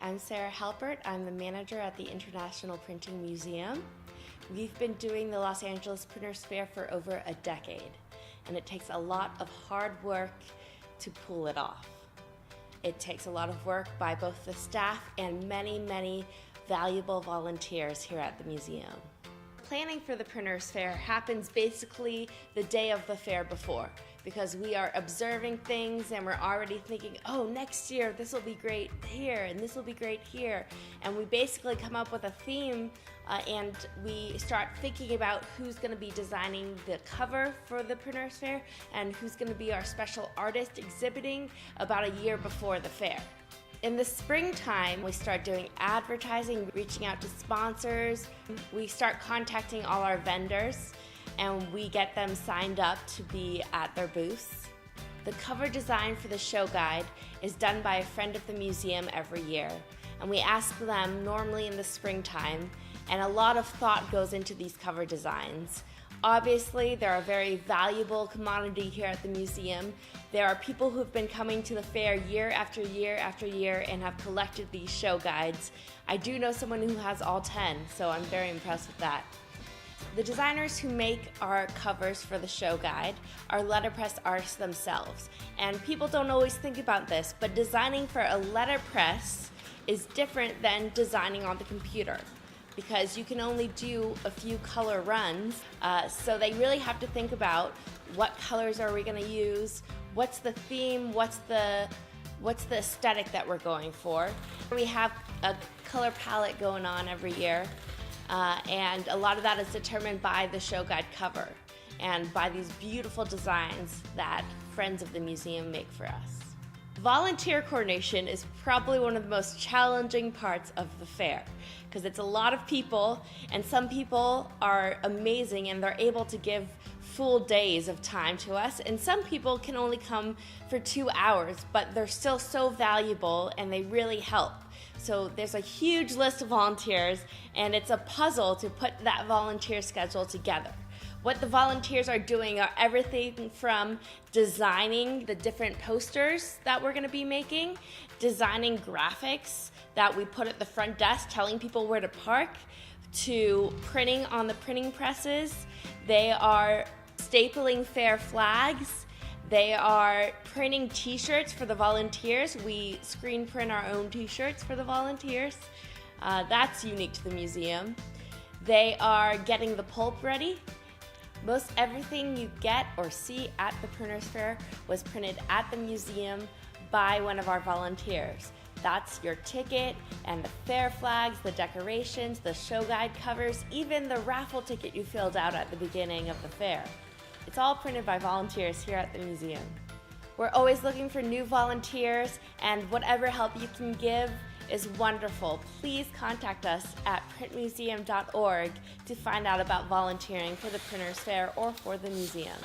I'm Sarah Halpert. I'm the manager at the International Printing Museum. We've been doing the Los Angeles Printers Fair for over a decade, and it takes a lot of hard work to pull it off. It takes a lot of work by both the staff and many valuable volunteers here at the museum. Planning for the Printers Fair happens basically the day of the fair before, because we are observing things and we're already thinking, oh, next year this will be great here and this will be great here. And we basically come up with a theme and we start thinking about who's going to be designing the cover for the Printers Fair and who's going to be our special artist exhibiting about a year before the fair. In the springtime, we start doing advertising, reaching out to sponsors. We start contacting all our vendors, and we get them signed up to be at their booths. The cover design for the show guide is done by a friend of the museum every year, and we ask them normally in the springtime, and a lot of thought goes into these cover designs. Obviously, they're a very valuable commodity here at the museum. There are people who've been coming to the fair year after year after year and have collected these show guides. I do know someone who has all 10, so I'm very impressed with that. The designers who make our covers for the show guide are letterpress artists themselves. And people don't always think about this, but designing for a letterpress is different than designing on the computer, because you can only do a few color runs, so they really have to think about what colors are we going to use, what's the theme, what's the aesthetic that we're going for. We have a color palette going on every year, and a lot of that is determined by the show guide cover and by these beautiful designs that friends of the museum make for us. Volunteer coordination is probably one of the most challenging parts of the fair, because it's a lot of people, and some people are amazing and they're able to give full days of time to us, and some people can only come for 2 hours, but they're still so valuable and they really help. So there's a huge list of volunteers, and it's a puzzle to put that volunteer schedule together. What the volunteers are doing are everything from designing the different posters that we're going to be making, designing graphics that we put at the front desk telling people where to park, to printing on the printing presses. They are stapling fair flags. They are printing t-shirts for the volunteers. We screen print our own t-shirts for the volunteers. That's unique to the museum. They are getting the pulp ready. Most everything you get or see at the Printers Fair was printed at the museum by one of our volunteers. That's your ticket and the fair flags, the decorations, the show guide covers, even the raffle ticket you filled out at the beginning of the fair. It's all printed by volunteers here at the museum. We're always looking for new volunteers, and whatever help you can give is wonderful. Please contact us at printmuseum.org to find out about volunteering for the Printers Fair or for the museum.